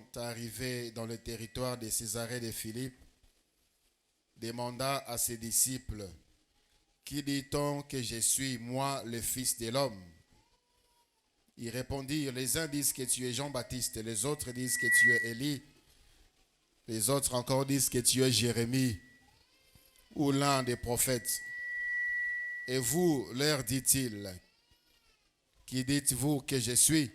étant arrivé dans le territoire de Césarée de Philippe, demanda à ses disciples, qui dit-on que je suis, moi, le Fils de l'homme? Ils répondirent, les uns disent que tu es Jean-Baptiste, les autres disent que tu es Élie, les autres encore disent que tu es Jérémie ou l'un des prophètes. Et vous, leur dit-il, qui dites-vous que je suis?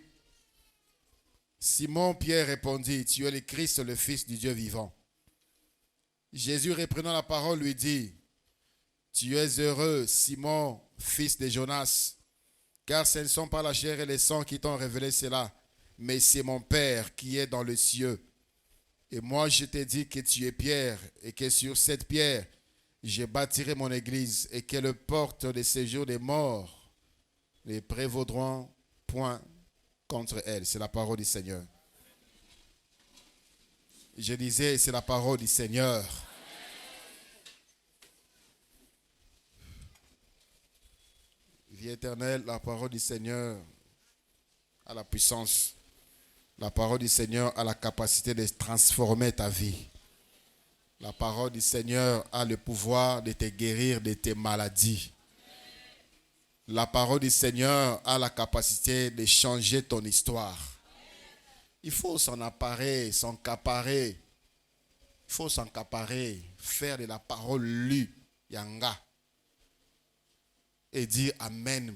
Simon-Pierre répondit, tu es le Christ, le Fils du Dieu vivant. Jésus, reprenant la parole, lui dit, tu es heureux, Simon, fils de Jonas, car ce ne sont pas la chair et le sang qui t'ont révélé cela, mais c'est mon Père qui est dans les cieux. Et moi, je t'ai dit que tu es Pierre, et que sur cette pierre, je bâtirai mon église, et que les portes de séjour des morts ne prévaudront point contre elle. C'est la parole du Seigneur. Je disais, c'est la parole du Seigneur. Vie éternelle, la parole du Seigneur a la puissance. La parole du Seigneur a la capacité de transformer ta vie. La parole du Seigneur a le pouvoir de te guérir de tes maladies. La parole du Seigneur a la capacité de changer ton histoire. Il faut s'en emparer, s'encaparer. Il faut s'encaparer, faire de la parole lue, yanga. Et dire Amen.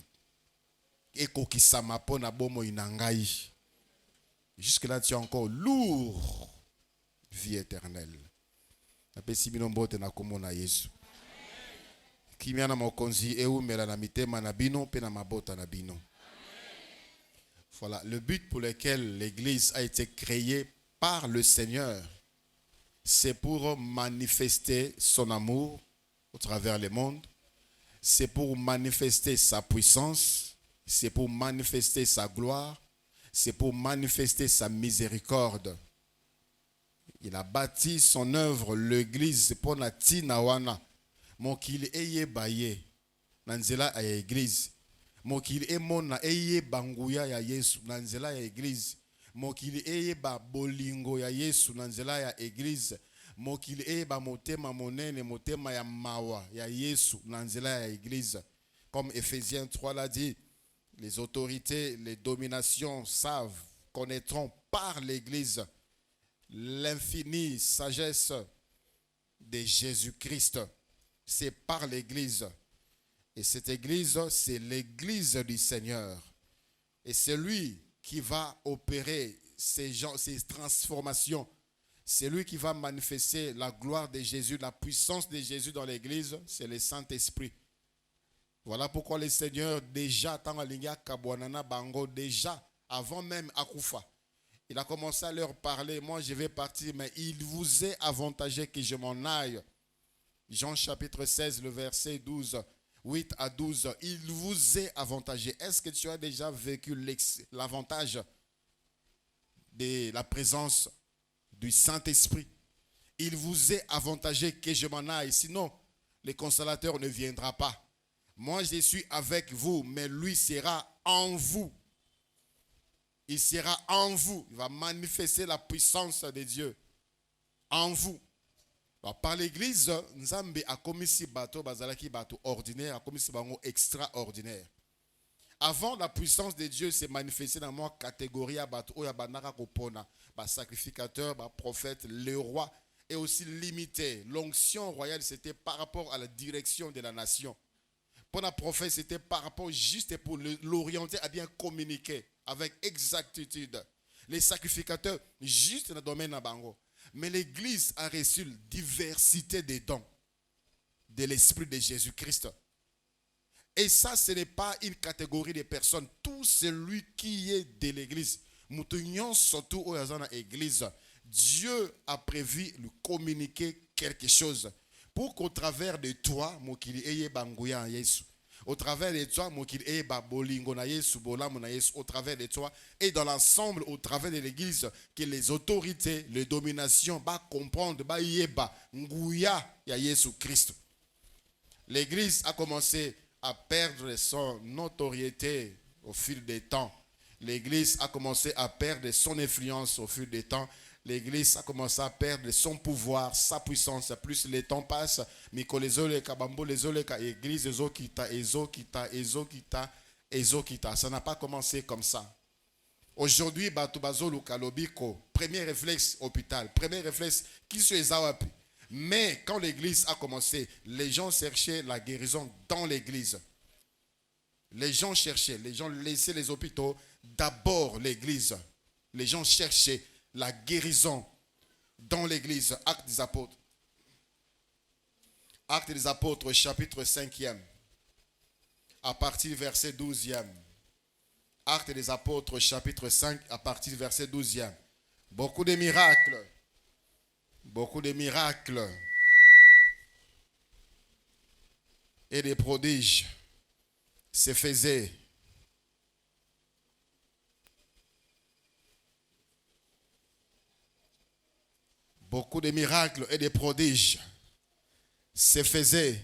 Et kokisama pona bomo inangai. Jusque-là, tu es encore lourd. Vie éternelle. Napesi bino mbote na komona Yesu. Kimia na mokonzi eumela na mitema na bino pe na mabota na bino. Voilà, le but pour lequel l'église a été créée par le Seigneur, c'est pour manifester son amour au travers le monde. C'est pour manifester sa puissance, c'est pour manifester sa gloire, c'est pour manifester sa miséricorde. Il a bâti son œuvre, l'église, pour la tinawana. Mokili eye baye, nanzela ya église. Mokili emona eye banguya ya Yesu, nanzela ya église. Mokili eye ba bolingo ya Yesu, nanzela ya église. Mokili eye ba motema monene, motema ya mawa ya Yesu, nanzela ya église. Comme Ephésiens 3 l'a dit, les autorités, les dominations savent, connaîtront par l'église l'infinie sagesse de Jésus-Christ. C'est par l'église. Et cette église, c'est l'église du Seigneur. Et c'est lui qui va opérer ces transformations. C'est lui qui va manifester la gloire de Jésus, la puissance de Jésus dans l'église. C'est le Saint-Esprit. Voilà pourquoi le Seigneur, déjà, avant même Akoufa, il a commencé à leur parler. Moi, je vais partir, mais il vous est avantagé que je m'en aille. Jean chapitre 16, le verset 12, 8 à 12. Il vous est avantagé. Est-ce que tu as déjà vécu l'avantage de la présence du Saint-Esprit? Il vous est avantagé que je m'en aille. Sinon, le consolateur ne viendra pas. Moi, je suis avec vous, mais lui sera en vous. Il sera en vous. Il va manifester la puissance de Dieu en vous. Alors, par l'église, Nzambe a commis si bateau, bazalaki bateau ordinaire, a commis si bango extraordinaire. Avant, la puissance de Dieu s'est manifestée dans moi catégorie à bateau, oya banaka kopona, ba sacrificateur, ba prophète, le roi, et aussi limité. L'onction royale, c'était par rapport à la direction de la nation. Pour la prophète, c'était par rapport juste pour l'orienter à bien communiquer avec exactitude. Les sacrificateurs, juste dans le domaine de bango. Mais l'église a reçu une diversité des dons de l'Esprit de Jésus-Christ. Et ça, ce n'est pas une catégorie de personnes. Tout celui qui est de l'église, surtout au l'église, Dieu a prévu lui communiquer quelque chose. Pour qu'au travers de toi, au travers de toi, au travers de toi, et dans l'ensemble, au travers de l'église, que les autorités, les dominations, comprendre, Christ. L'église a commencé à perdre son notoriété au fil des temps. L'église a commencé à perdre son influence au fil du temps. L'église a commencé à perdre son pouvoir, sa puissance. Plus le temps passe, l'église ça n'a pas commencé comme ça. Aujourd'hui, premier réflexe hôpital, premier réflexe qui se zawapi. Mais quand l'église a commencé, les gens cherchaient la guérison dans l'église. Les gens cherchaient, les gens laissaient les hôpitaux, d'abord l'église. Les gens cherchaient la guérison dans l'église. Actes des apôtres. Actes des apôtres, chapitre 5e, à partir du verset 12e. Actes des apôtres, chapitre 5, à partir du verset 12e. Beaucoup de miracles. Beaucoup de miracles. Et des prodiges se faisaient. Beaucoup de miracles et des prodiges se faisaient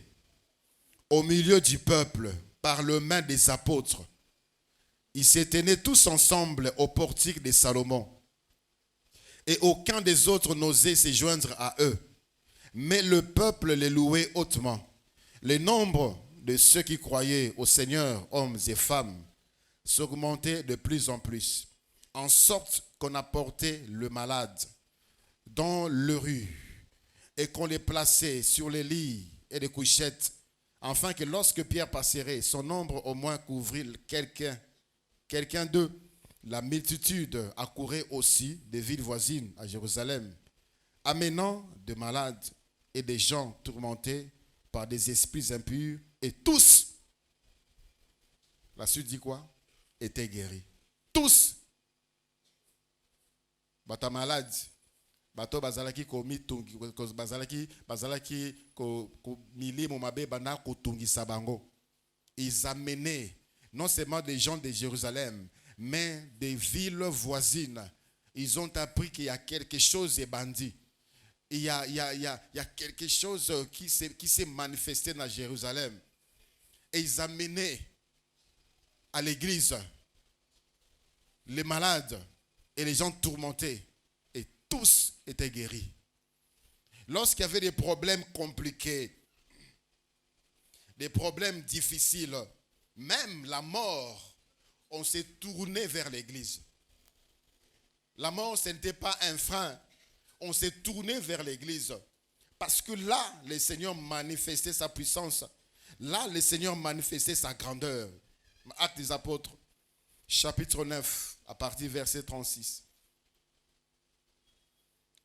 au milieu du peuple par le main des apôtres. Ils se tenaient tous ensemble au portique de Salomon. Et aucun des autres n'osait se joindre à eux. Mais le peuple les louait hautement. Le nombre de ceux qui croyaient au Seigneur, hommes et femmes, s'augmentait de plus en plus, en sorte qu'on apportait le malade dans le rue et qu'on les plaçait sur les lits et les couchettes, afin que lorsque Pierre passerait, son ombre au moins couvrit quelqu'un d'eux. La multitude accourait aussi des villes voisines à Jérusalem, amenant des malades et des gens tourmentés par des esprits impurs, et tous, la suite dit quoi? Étaient guéris. Tous. Bata malade. Bato bazalaki komi tungi bazalaki ko mili momabe bana ko tungi sabango. Ils amenaient non seulement des gens de Jérusalem, mais des villes voisines. Ils ont appris qu'il y a quelque chose de bandit. Il y a quelque chose qui s'est manifesté dans Jérusalem. Et ils amenaient à l'église les malades et les gens tourmentés. Et tous étaient guéris. Lorsqu'il y avait des problèmes compliqués, des problèmes difficiles, même la mort, on s'est tourné vers l'église. La mort, ce n'était pas un frein. On s'est tourné vers l'église. Parce que là, le Seigneur manifestait sa puissance. Là, le Seigneur manifestait sa grandeur. Actes des apôtres, chapitre 9, à partir du verset 36.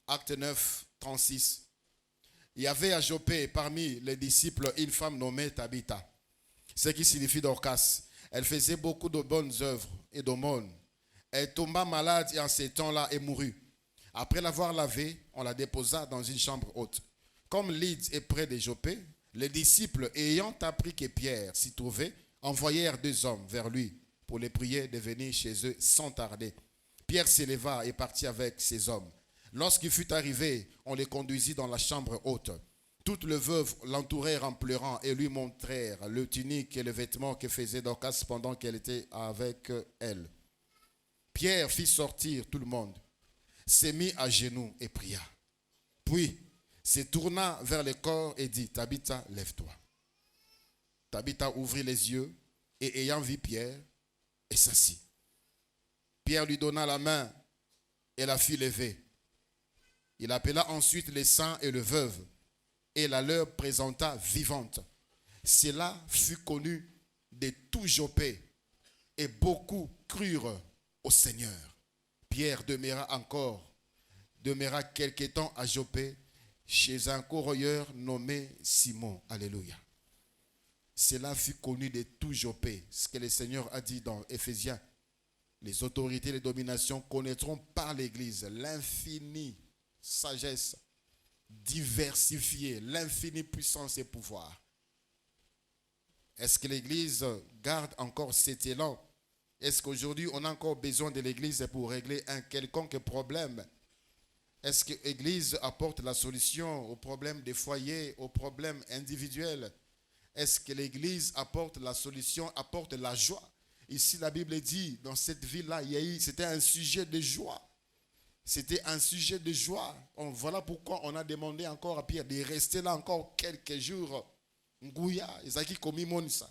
Acte 9, 36. Il y avait à Jopé, parmi les disciples, une femme nommée Tabitha, ce qui signifie Dorcas. Elle faisait beaucoup de bonnes œuvres et d'aumônes. Elle tomba malade et en ces temps-là, elle mourut. Après l'avoir lavée, on la déposa dans une chambre haute. Comme Lydde est près de Jopé, les disciples, ayant appris que Pierre s'y trouvait, envoyèrent 2 hommes vers lui pour les prier de venir chez eux sans tarder. Pierre s'éleva et partit avec ces hommes. Lorsqu'il fut arrivé, on les conduisit dans la chambre haute. Toutes les veuves l'entourèrent en pleurant et lui montrèrent le tunique et le vêtement que faisait Dorcas pendant qu'elle était avec elle. Pierre fit sortir tout le monde, s'est mis à genoux et pria. Puis se tourna vers le corps et dit, Tabitha, lève-toi. Tabitha ouvrit les yeux et ayant vu Pierre, elle s'assit. Pierre lui donna la main et la fit lever. Il appela ensuite les saints et le veuve et la leur présenta vivante. Cela fut connu de tout Jopé et beaucoup crurent au Seigneur. Pierre demeura quelque temps à Jopé chez un corroyeur nommé Simon. Alléluia. Cela fut connu de tout Jopé. Ce que le Seigneur a dit dans Éphésiens. Les autorités et les dominations connaîtront par l'Église l'infinie sagesse diversifiée, l'infinie puissance et pouvoir. Est-ce que l'Église garde encore cet élan? Est-ce qu'aujourd'hui on a encore besoin de l'Église pour régler un quelconque problème? Est-ce que l'Église apporte la solution aux problèmes des foyers, aux problèmes individuels? Est-ce que l'Église apporte la solution, apporte la joie Ici, la Bible dit, dans cette ville-là, c'était un sujet de joie. C'était un sujet de joie. Voilà pourquoi on a demandé encore à Pierre de rester là encore quelques jours. Ngouya, Isaki Komi Monisa.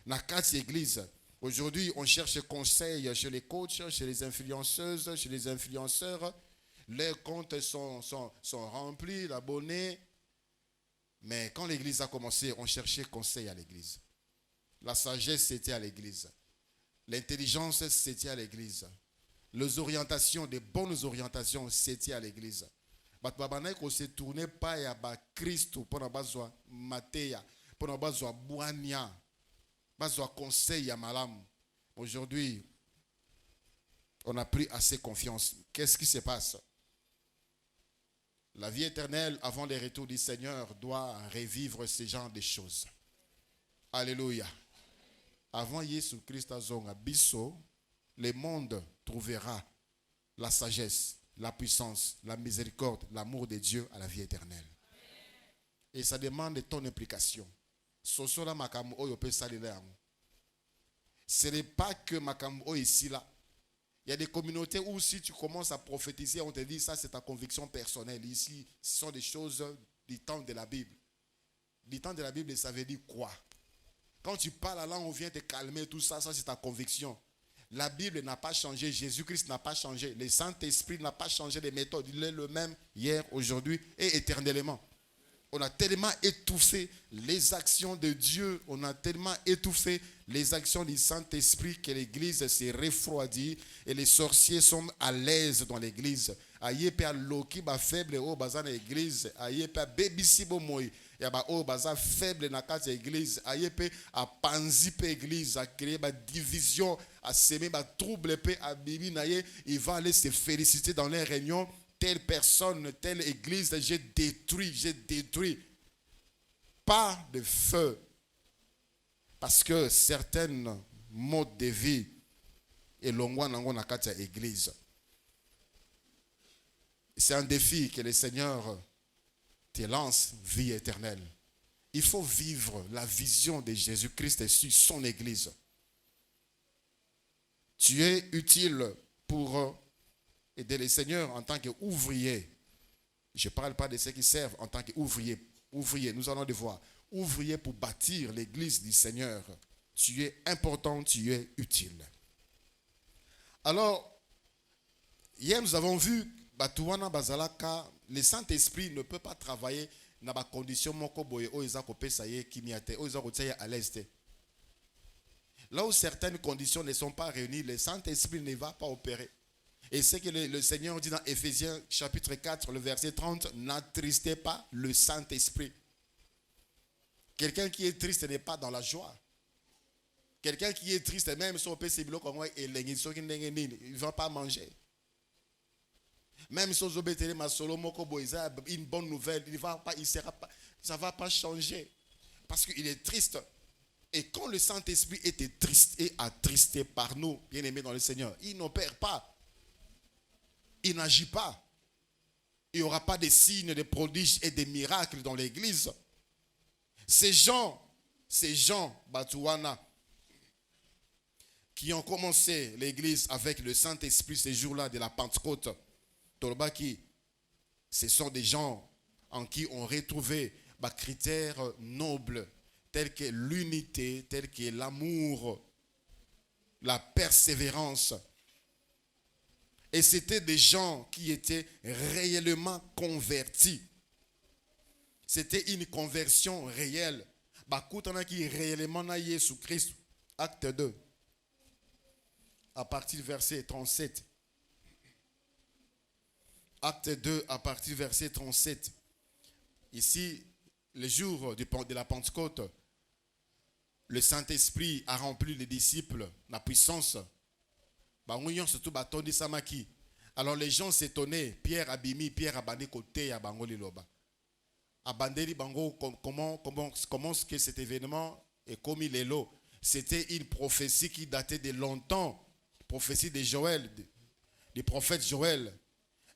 Dans 4 églises. Aujourd'hui, on cherche conseil chez les coachs, chez les influenceuses, chez les influenceurs. Leurs comptes sont remplis, l'abonné. Mais quand l'église a commencé, on cherchait conseil à l'église. La sagesse, c'était à l'église. L'intelligence, c'était à l'église. Les orientations, des bonnes orientations, c'était à l'église. Batbabana ko se tourner pas ya ba Christ pour na bazwa Matéa, pour na bazwa Boania, bazwa conseil ya malam. Aujourd'hui, on a pris assez confiance. Qu'est-ce qui se passe? La vie éternelle avant le retour du Seigneur doit revivre ce genre de choses. Alléluia. Avant Jésus Christ azonga biso, le monde trouvera la sagesse, la puissance, la miséricorde, l'amour de Dieu à la vie éternelle. Et ça demande ton implication. Ce n'est pas que Makamu ici là. Il y a des communautés où si tu commences à prophétiser, on te dit ça c'est ta conviction personnelle. Ici, ce sont des choses du temps de la Bible. Du temps de la Bible, ça veut dire quoi? Quand tu parles là, on vient te calmer, tout ça, ça c'est ta conviction. La Bible n'a pas changé, Jésus-Christ n'a pas changé, le Saint-Esprit n'a pas changé les méthodes. Il est le même hier, aujourd'hui et éternellement. On a tellement étouffé les actions de Dieu, on a tellement étouffé les actions du Saint-Esprit que l'église s'est refroidie et les sorciers sont à l'aise dans l'église. Aïe pe loki ba faible au bazan l'église, aïe pe bebisi bo moi. Ya ba o baza faible na kati église, aïe pe a panzi pe église, a créer ba division, a semer ba trouble pe a bibi naye, il va aller se féliciter dans les réunions. Telle personne, telle église, j'ai détruit. Pas de feu. Parce que certains modes de vie et l'ongwa nango na kati église. C'est un défi que le Seigneur te lance, vie éternelle. Il faut vivre la vision de Jésus-Christ sur son église. Tu es utile pour aider le Seigneur en tant qu'ouvrier. Je ne parle pas de ceux qui servent en tant qu'ouvrier. Ouvrier, nous allons le voir. Ouvrier pour bâtir l'église du Seigneur. Tu es important, tu es utile. Alors, hier nous avons vu, Batouana Bazalaka, le Saint-Esprit ne peut pas travailler dans la condition à l'est. Là où certaines conditions ne sont pas réunies, le Saint-Esprit ne va pas opérer. Et c'est que le Seigneur dit dans Éphésiens chapitre 4, le verset 30, n'attristez pas le Saint-Esprit. Quelqu'un qui est triste n'est pas dans la joie. Quelqu'un qui est triste, même si on peut se bloquer comme moi, il ne va pas manger. Même si on a une bonne nouvelle, ça ne va pas changer. Parce qu'il est triste. Et quand le Saint-Esprit était triste et attristé par nous, bien-aimés dans le Seigneur, il n'opère pas. Il n'agit pas. Il n'y aura pas de signes, de prodiges et de miracles dans l'église. Ces gens, Batouana, qui ont commencé l'église avec le Saint-Esprit ces jours-là de la Pentecôte, Tolbaki, ce sont des gens en qui on retrouvait des critères nobles, tels que l'unité, tels que l'amour, la persévérance. Et c'était des gens qui étaient réellement convertis. C'était une conversion réelle. Bakoutana qui réellement na Jésus Christ. Acte 2. À partir du verset 37. Acte 2 à partir du verset 37. Ici, le jour de la Pentecôte, le Saint-Esprit a rempli les disciples, la puissance. Alors les gens s'étonnaient. Pierre Abimi, Pierre Abandé côté à Bango Liloba. Abandé Bango, comment est-ce que cet événement est comme il est là? C'était une prophétie qui datait de longtemps. Prophétie de Joël, du prophète Joël.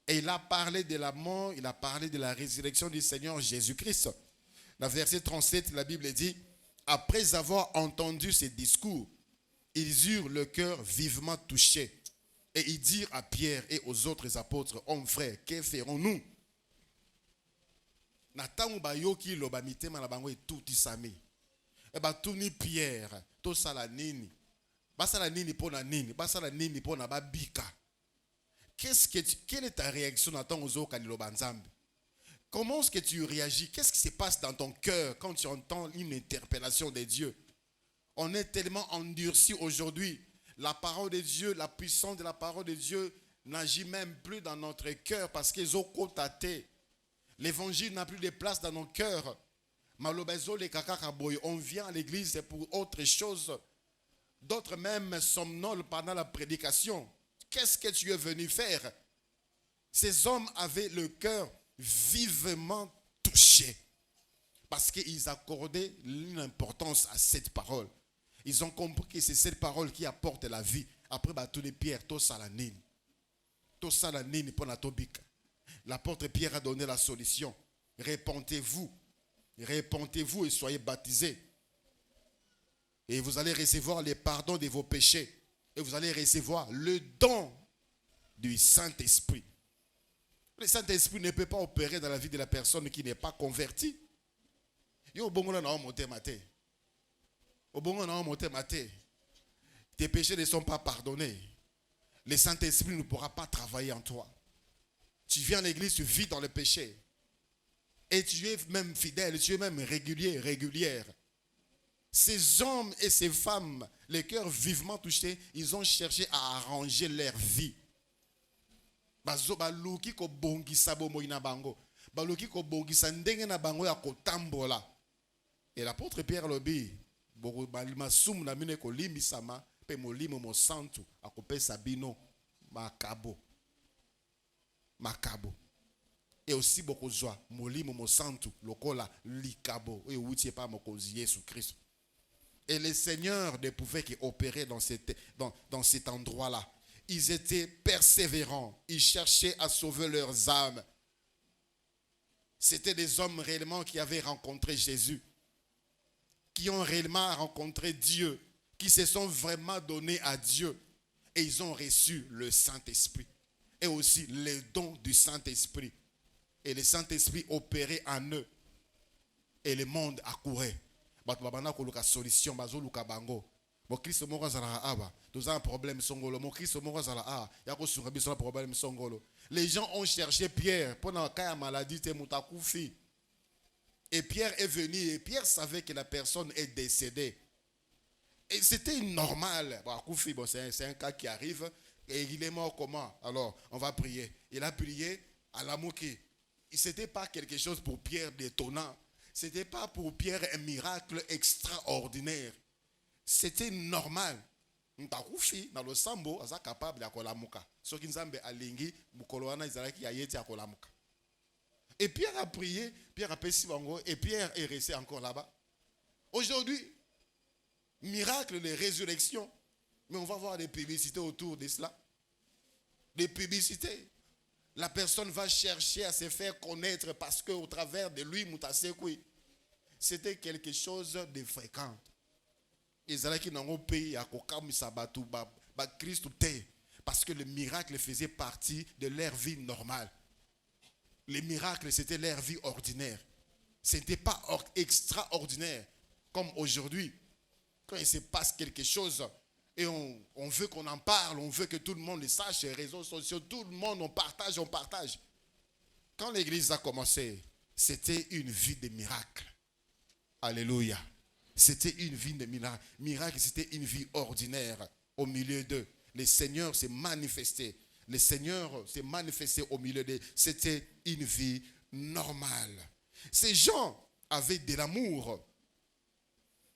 Et il a parlé de la mort, il a parlé de la résurrection du Seigneur Jésus-Christ. Dans le verset 37, la Bible dit, après avoir entendu ces discours, Ils eurent le cœur vivement touché. Et ils dirent à Pierre et aux autres apôtres, hommes frères, que ferons-nous? Natangu bayoki loba mitema na bango etuti sami. E batuni Pierre, to sala nini? Basala nini pona nini? Basala nini pona babika? Quelle est ta réaction Nathan ozoka ni loba nzambe? Comment est-ce que tu réagis? Qu'est-ce qui se passe dans ton cœur quand tu entends une interpellation de Dieu? On est tellement endurci aujourd'hui. La parole de Dieu, la puissance de la parole de Dieu n'agit même plus dans notre cœur parce qu'ils ont constaté. L'évangile n'a plus de place dans nos cœurs. On vient à l'église pour autre chose. D'autres même somnolent pendant la prédication. Qu'est-ce que tu es venu faire? Ces hommes avaient le cœur vivement touché parce qu'ils accordaient une importance à cette parole. Ils ont compris que c'est cette parole qui apporte la vie. Après, tous les pierres, tout ça la nini. Tout ça la nini pour la tobika. L'apôtre Pierre a donné la solution. Répentez-vous. Répentez-vous et soyez baptisés. Et vous allez recevoir le pardon de vos péchés. Et vous allez recevoir le don du Saint-Esprit. Le Saint-Esprit ne peut pas opérer dans la vie de la personne qui n'est pas convertie. Tes péchés ne sont pas pardonnés. Le Saint-Esprit ne pourra pas travailler en toi. Tu viens à l'église, tu vis dans le péché. Et tu es même fidèle, tu es même régulier, régulière. Ces hommes et ces femmes, les cœurs vivement touchés, ils ont cherché à arranger leur vie. Et l'apôtre Pierre lobi, makabo. Et aussi beaucoup de joie, molimo mo santu, lokola likabo, et outie pas mokozi Jésus Christ. Et le Seigneur ne pouvait qu'opérer dans cet endroit-là. Ils étaient persévérants, ils cherchaient à sauver leurs âmes. C'était des hommes réellement qui avaient rencontré Jésus, qui ont réellement rencontré Dieu, qui se sont vraiment donnés à Dieu. Et ils ont reçu le Saint-Esprit. Et aussi les dons du Saint-Esprit. Et le Saint-Esprit opérait en eux. Et le monde accourait. Solution, mon Christ moko zala aba, nous avons un problème songolo. Mon Christ moko zala a, yako sungabi son problème songolo. Les gens ont cherché Pierre pendant la maladie te mutakufi. Et Pierre est venu et Pierre savait que la personne est décédée. Et c'était normal. Bon, c'est un cas qui arrive et il est mort comment? Alors, on va prier. Il a prié à la mouki. Ce n'était pas quelque chose pour Pierre d'étonnant. Ce n'était pas pour Pierre un miracle extraordinaire. C'était normal. Dans le sambo, on est capable de kolamuka. Ce qui nous a alingi, mukoloana izalaki ayeti akolamuka. Et Pierre a prié, Pierre a péché bango, et Pierre est resté encore là-bas. Aujourd'hui, miracle de résurrection. Mais on va voir des publicités autour de cela. Des publicités. La personne va chercher à se faire connaître parce qu'au travers de lui, c'était quelque chose de fréquent. Parce que le miracle faisait partie de leur vie normale. Les miracles, c'était leur vie ordinaire. Ce n'était pas extraordinaire comme aujourd'hui. Quand il se passe quelque chose et on veut qu'on en parle, on veut que tout le monde le sache, les réseaux sociaux, tout le monde, on partage, on partage. Quand l'église a commencé, c'était une vie de miracle. Alléluia. C'était une vie de miracle. Miracle, c'était une vie ordinaire au milieu d'eux. Le Seigneur s'est manifesté. Le Seigneur s'est manifesté au milieu d'eux. C'était une vie normale. Ces gens avaient de l'amour.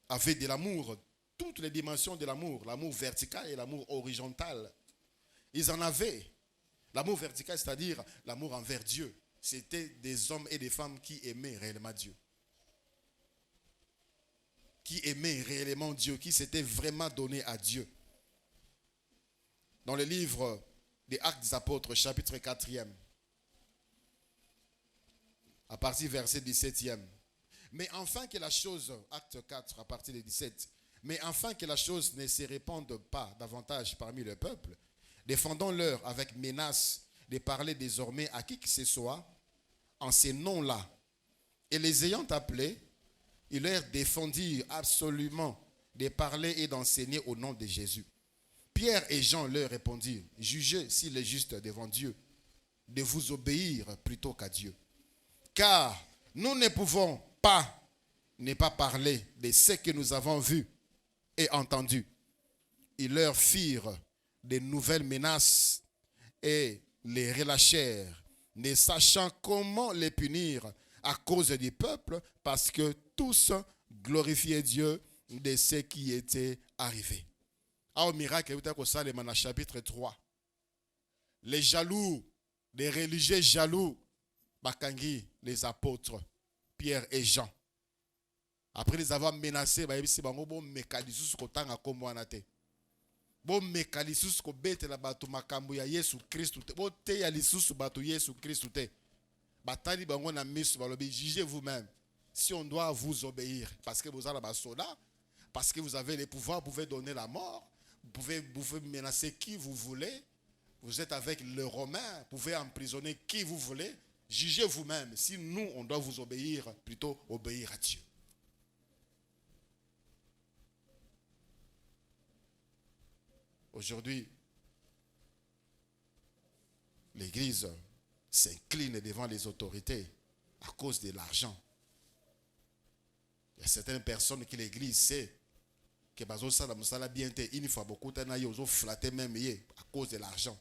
Avaient de l'amour. Toutes les dimensions de l'amour. L'amour vertical et l'amour horizontal. Ils en avaient. L'amour vertical, c'est-à-dire l'amour envers Dieu. C'était des hommes et des femmes qui aimaient réellement Dieu. Qui aimaient réellement Dieu, qui s'étaient vraiment donnés à Dieu. Dans le livre des Actes des Apôtres, chapitre 4e, à partir du verset 17e. Mais enfin que la chose, acte 4, à partir du 17, Mais afin que la chose ne se répande pas davantage parmi le peuple, défendons-leur avec menace de parler désormais à qui que ce soit en ces noms-là. Et les ayant appelés, ils leur défendirent absolument de parler et d'enseigner au nom de Jésus. Pierre et Jean leur répondirent, jugez s'il est juste devant Dieu de vous obéir plutôt qu'à Dieu. Car nous ne pouvons pas ne pas parler de ce que nous avons vu et entendu. Ils leur firent de nouvelles menaces et les relâchèrent, ne sachant comment les punir à cause du peuple, parce que tous glorifiaient Dieu de ce qui était arrivé. Au miracle, au chapitre 3, les jaloux, les religieux jaloux, bakangi les apôtres, Pierre et Jean. Après les avoir menacés, bon mécanisme kotanga komwanate. Bon mécanisme ko betela batu makambo ya Yesu Christ te. Bon te ya lisusu batu Yesu Christ te. Batali bango na misu balobi, jugez vous-même si on doit vous obéir parce que vous avez la soda, parce que vous avez les pouvoirs, vous pouvez donner la mort, vous pouvez menacer qui vous voulez. Vous êtes avec le Romain, vous pouvez emprisonner qui vous voulez. Jugez vous-même si nous, on doit vous obéir, plutôt obéir à Dieu. Aujourd'hui, l'Église s'incline devant les autorités à cause de l'argent. Il y a certaines personnes qui l'Église sait que il faut beaucoup de flatter même à cause de l'argent.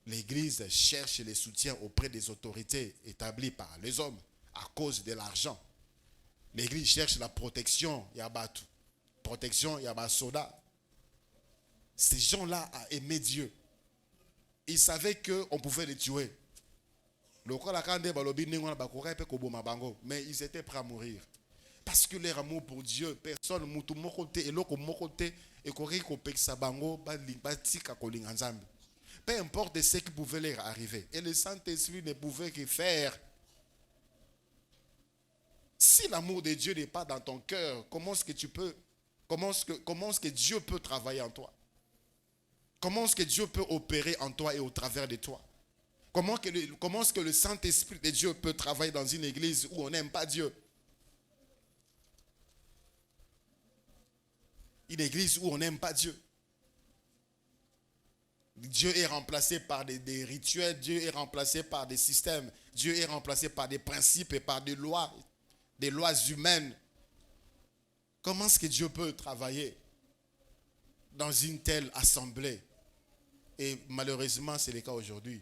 L'Église cherche les soutiens auprès des autorités établies par les hommes à cause de l'argent. L'Église cherche la protection, Yabatu. Protection, Yabasoda. Ces gens-là ont aimé Dieu. Ils savaient qu'on pouvait les tuer. Mais ils étaient prêts à mourir. Parce que leur amour pour Dieu, personne ne peu importe ce qui pouvait leur arriver. Et le Saint-Esprit ne pouvait que faire. Si l'amour de Dieu n'est pas dans ton cœur, comment est-ce que Dieu peut travailler en toi? Comment est-ce que Dieu peut opérer en toi et au travers de toi? Comment est-ce que le Saint-Esprit de Dieu peut travailler dans une église où on n'aime pas Dieu? Une église où on n'aime pas Dieu. Dieu est remplacé par des rituels, Dieu est remplacé par des systèmes, Dieu est remplacé par des principes et par des lois humaines. Comment est-ce que Dieu peut travailler dans une telle assemblée? Et malheureusement, c'est le cas aujourd'hui.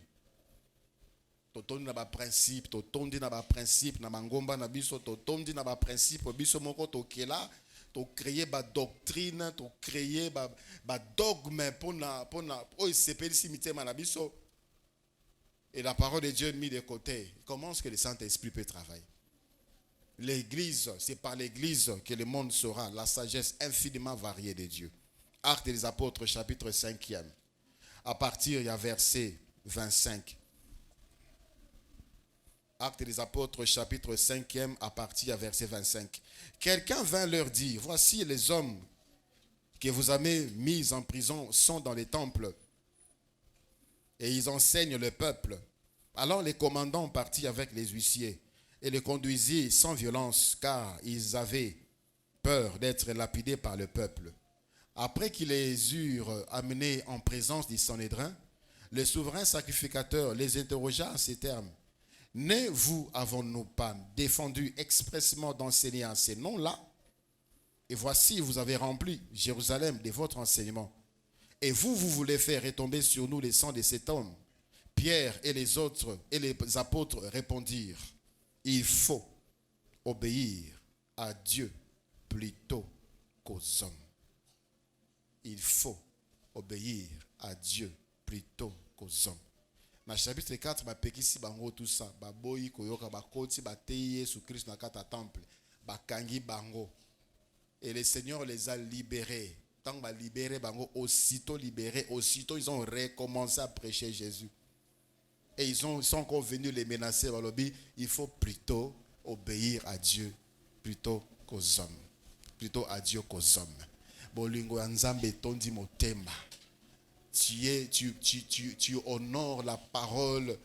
Totondi na ba principe, totondi na ba principe, na mangomba na biso, totondi na ba principe, biso moko tokela. Tu créer ba doctrine, tu créer ba dogme pour et la parole de Dieu est mise de côté. Comment est-ce que le Saint-Esprit peut travailler? L'église, c'est par l'église que le monde saura la sagesse infiniment variée de Dieu. Actes des Apôtres, chapitre 5e. À partir, il y a verset 25. Actes des Apôtres, chapitre 5e, à partir du verset 25. Quelqu'un vint leur dire, voici les hommes que vous avez mis en prison sont dans les temples et ils enseignent le peuple. Alors les commandants partirent avec les huissiers et les conduisirent sans violence car ils avaient peur d'être lapidés par le peuple. Après qu'ils les eurent amenés en présence du Sanhédrin, le souverain sacrificateur les interrogea à ces termes. Ne vous avons-nous pas défendu expressément d'enseigner en ces noms-là? Et voici, vous avez rempli Jérusalem de votre enseignement. Et vous voulez faire retomber sur nous le sang de cet homme. Pierre et les autres et les apôtres répondirent, il faut obéir à Dieu plutôt qu'aux hommes. Il faut obéir à Dieu plutôt qu'aux hommes. Dans le chapitre 4, bapekisi bango tout ça, baboyi koyoka bakoti batei Yesu Christ na kata temple, bakangi bango. Et le Seigneur les a libérés. Tant ba libéré bango, aussitôt libérés, aussitôt ils ont recommencé à prêcher Jésus. Et ils sont encore venus les menacer. Il faut plutôt obéir à Dieu plutôt qu'aux hommes. plutôt à Dieu qu'aux hommes. Bolingo Nzambe tondi motema. Tu honores la parole,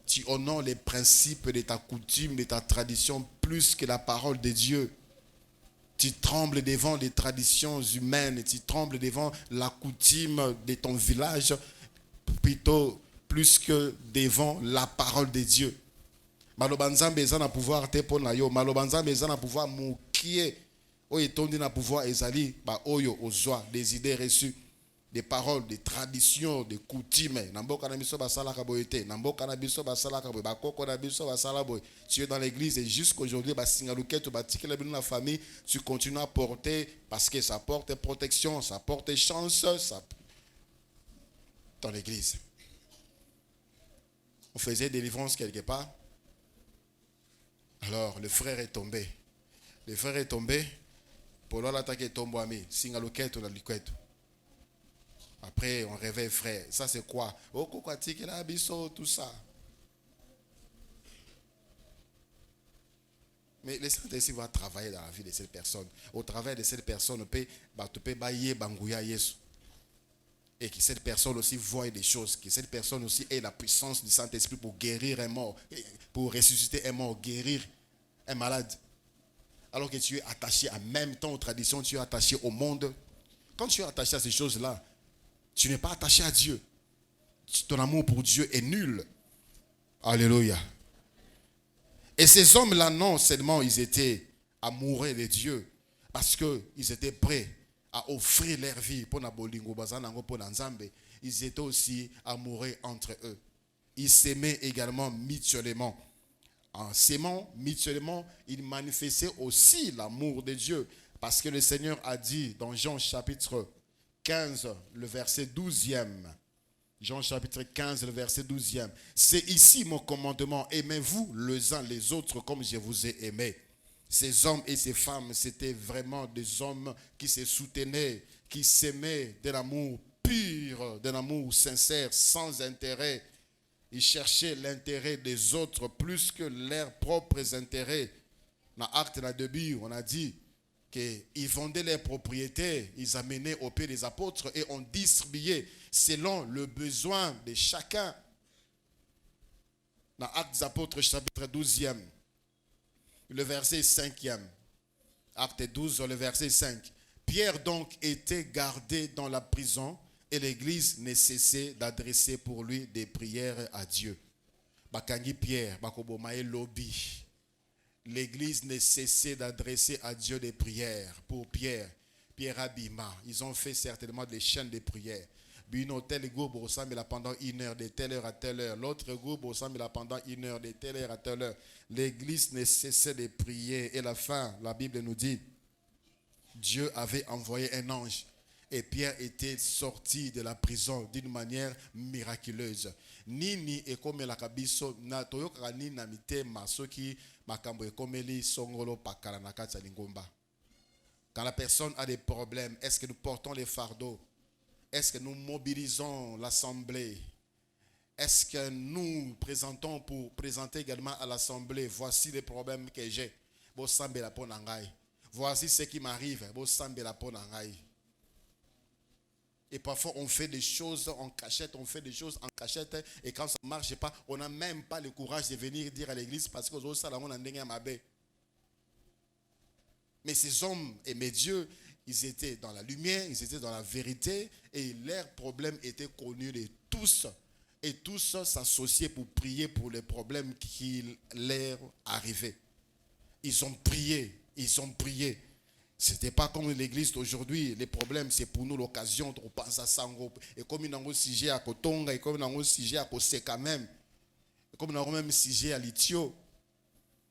tu honores les principes de ta coutume, de ta tradition plus que la parole de Dieu. Tu trembles devant les traditions humaines, tu trembles devant la coutume de ton village plutôt plus que devant la parole de Dieu. Malobanzambe ezana pouvoir te pona yo, malobanzambe ezana pouvoir moukie. Oyo tondi na pouvoir ezali ba oyo ozwa des idées reçues, des paroles, des traditions, des coutumes. Namboka na biso basala ka boyete, namboka na biso basala ka boy, bakoko na biso basala boy. Tu es dans l'église et jusqu'aujourd'hui ba singaluketo ba tikela bino na famille, tu continues à porter parce que ça porte protection, ça porte chance, ça dans l'église. On faisait délivrance quelque part. Alors, le frère est tombé. Le frère est tombé. Pour l'attaquer tombe ami. Singaluketo na liketo. Après, on réveille frère. Ça, c'est quoi? Oh, kokwati la biso, tout ça. Mais le Saint-Esprit va travailler dans la vie de cette personne. Au travers de cette personne, on peut bailler bangouya Yesu. Et que cette personne aussi voie des choses, que cette personne aussi ait la puissance du Saint-Esprit pour guérir un mort, pour ressusciter un mort, guérir un malade. Alors que tu es attaché en même temps aux traditions, tu es attaché au monde. Quand tu es attaché à ces choses-là, tu n'es pas attaché à Dieu. Ton amour pour Dieu est nul. Alléluia. Et ces hommes-là, non seulement ils étaient amoureux de Dieu, parce qu'ils étaient prêts à offrir leur vie pour Nabolingo Bazanango pour Nzambe, ils étaient aussi amoureux entre eux. Ils s'aimaient également mutuellement. En s'aimant mutuellement, ils manifestaient aussi l'amour de Dieu. Parce que le Seigneur a dit dans Jean chapitre 15, le verset 12e. Jean chapitre 15, le verset 12e. C'est ici mon commandement. Aimez-vous les uns les autres comme je vous ai aimé. Ces hommes et ces femmes, c'était vraiment des hommes qui se soutenaient, qui s'aimaient d'un amour pur, d'un amour sincère, sans intérêt. Ils cherchaient l'intérêt des autres plus que leurs propres intérêts. Dans Acte de début, on a dit qu'ils vendaient leurs propriétés, ils amenaient au pied des apôtres et on distribuait selon le besoin de chacun. Dans Actes des apôtres, chapitre 12e, le verset 5e. Acte 12, le verset 5. Pierre donc était gardé dans la prison et l'église ne cessait d'adresser pour lui des prières à Dieu. Bakangi Pierre, bakobomae lobby. L'église ne cessait d'adresser à Dieu des prières pour Pierre. Pierre Abima. Ils ont fait certainement des chaînes de prières. Bino tel groupe au samedi pendant 1 heure, de telle heure à telle heure. L'autre groupe au samedi pendant 1 heure, de telle heure à telle heure. L'église ne cessait de prier. Et la fin, la Bible nous dit, Dieu avait envoyé un ange. Et Pierre était sorti de la prison d'une manière miraculeuse. Nini ekome la kabiso na toyoka ni na mitema soki makambo ekomeli songolo pakala na kati ya lingomba. Quand la personne a des problèmes, est-ce que nous portons les fardeaux? Est-ce que nous mobilisons l'assemblée? Est-ce que nous présentons pour présenter également à l'assemblée, voici les problèmes que j'ai. Voici ce qui m'arrive. Et parfois on fait des choses en cachette, et quand ça ne marche pas, on n'a même pas le courage de venir dire à l'église parce que mais ces hommes aimaient Dieu, ils étaient dans la lumière, ils étaient dans la vérité et leurs problèmes étaient connus de tous. Et tous s'associaient pour prier pour les problèmes qui leur arrivaient. Ils ont prié. Ce n'était pas comme l'église d'aujourd'hui. Les problèmes, c'est pour nous l'occasion de penser à Sango. Et comme nous avons un sujet à Kotonga, et comme nous avons un sujet à Koseka même, et comme nous avons même un sujet à Litio.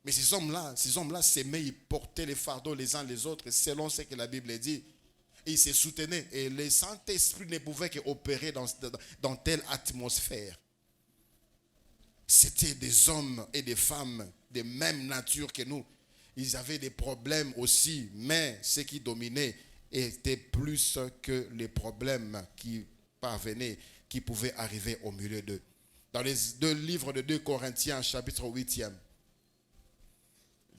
Mais ces hommes-là s'aimaient, ils portaient les fardeaux les uns les autres, selon ce que la Bible dit. Et ils se soutenaient. Et le Saint-Esprit ne pouvait qu'opérer dans telle atmosphère. C'était des hommes et des femmes de même nature que nous. Ils avaient des problèmes aussi, mais ce qui dominait était plus que les problèmes qui parvenaient, qui pouvaient arriver au milieu d'eux. Dans les deux livres de 2 Corinthiens, chapitre 8e.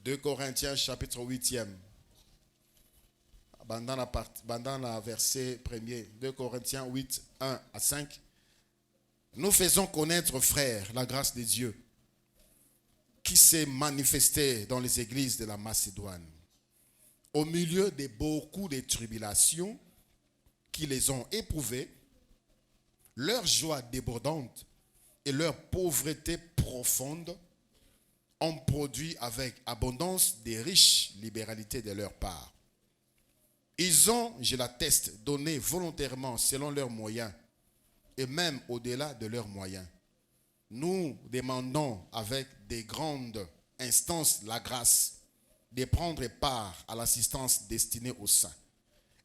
2 Corinthiens, chapitre 8e. pendant le verset 1er, 2 Corinthiens 8, 1 à 5. Nous faisons connaître, frères, la grâce de Dieu qui s'est manifestée dans les églises de la Macédoine. Au milieu de beaucoup de tribulations qui les ont éprouvées, leur joie débordante et leur pauvreté profonde ont produit avec abondance des riches libéralités de leur part. Ils ont, je l'atteste, donné volontairement selon leurs moyens et même au-delà de leurs moyens. Nous demandons avec des grandes instances la grâce de prendre part à l'assistance destinée aux saints.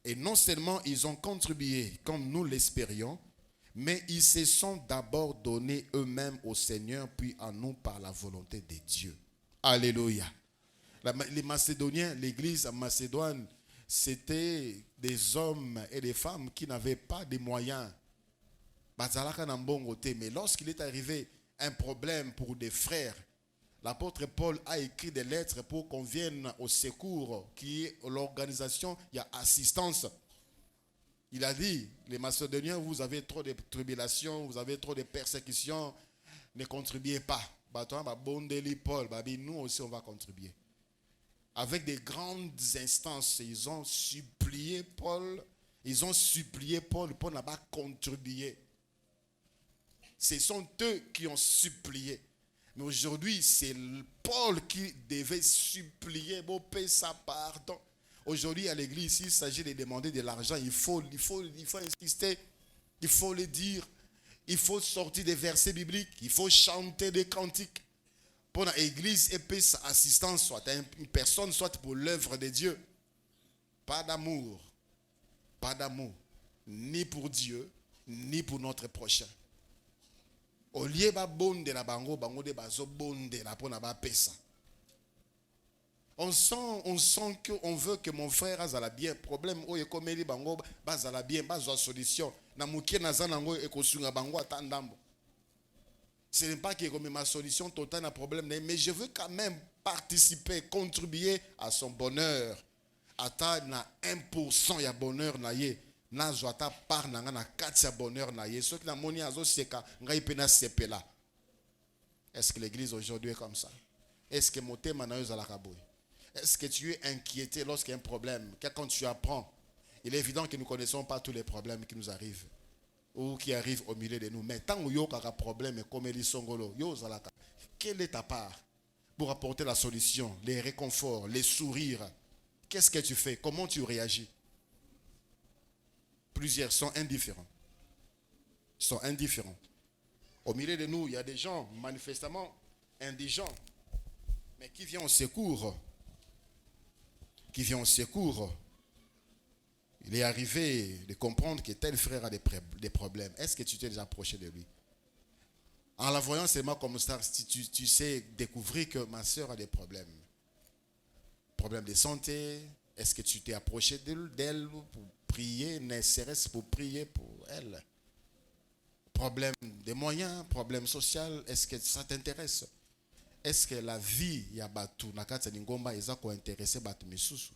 Et non seulement ils ont contribué comme nous l'espérions, mais ils se sont d'abord donnés eux-mêmes au Seigneur, puis à nous par la volonté de Dieu. Alléluia. Les Macédoniens, l'église à Macédoine, c'était des hommes et des femmes qui n'avaient pas de moyens. Mais lorsqu'il est arrivé un problème pour des frères, l'apôtre Paul a écrit des lettres pour qu'on vienne au secours, qui est l'organisation, il y a assistance. Il a dit, les Macédoniens, vous avez trop de tribulations, vous avez trop de persécutions, ne contribuez pas. Nous aussi, on va contribuer. Avec des grandes instances, ils ont supplié Paul pour n'a pas contribué. Ce sont eux qui ont supplié. Mais aujourd'hui, c'est Paul qui devait supplier pour payer sa pardon. Aujourd'hui, à l'église, s'il s'agit de demander de l'argent, il faut insister, il faut le dire, il faut sortir des versets bibliques, il faut chanter des cantiques. Pour l'église et payer sa assistance, soit à une personne, soit pour l'œuvre de Dieu. Pas d'amour, ni pour Dieu, ni pour notre prochain. Au lieu de bonde la bango de bazo bonde la pour na pesa. On sent qu'on veut que mon frère azala bien. Problème oye komeli bango bazala bien, bazo solution. Na mukie na zanango ekosunga bango atandambo. Ce n'est pas que comme ma solution totale à problème, mais je veux quand même participer, contribuer à son bonheur. Ata na 1% ya bonheur na ye. Na joata par na na 4 ya bonheur na ye. Ce qui na moni azo seka ngai pena sepela. Est-ce que l'église aujourd'hui est comme ça? Est-ce que motema na yo za la kaboy? Est-ce que tu es inquiété lorsqu'il y a un problème? Quand tu apprends, il est évident que nous ne connaissons pas tous les problèmes qui nous arrivent ou qui arrivent au milieu de nous. Mais tant qu'il y a un problème, comme il songolo, quelle est ta part pour apporter la solution, les réconforts, les sourires? Qu'est-ce que tu fais? Comment tu réagis? Plusieurs sont indifférents. Au milieu de nous, il y a des gens manifestement indigents, mais qui viennent au secours. Il est arrivé de comprendre que tel frère a des problèmes. Est-ce que tu t'es déjà approché de lui? En la voyant seulement comme ça, tu sais découvrir que ma soeur a des problèmes. Problèmes de santé. Est-ce que tu t'es approché d'elle pour prier, ne serait-ce pour prier pour elle? Problème de moyens, problème social. Est-ce que ça t'intéresse? Est-ce que la vie ya batu nakati ya ngomba eza ko intéresser batu misusu?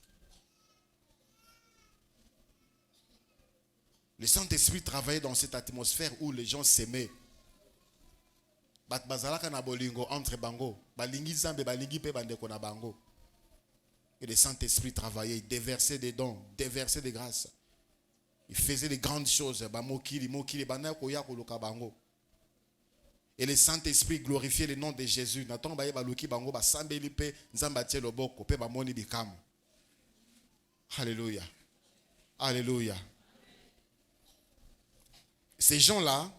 Le Saint-Esprit travaillait dans cette atmosphère où les gens s'aimaient. Bat bazalaka na bolingo entre bango, balingi zambe balingi pe bandeko na bango. Et le Saint-Esprit travaillait, il déversait des dons, déversait des grâces. Il faisait de grandes choses, ba mokili banako ya koloka bango. Et le Saint-Esprit glorifiait le nom de Jésus. Alléluia. Alléluia. Ces gens-là,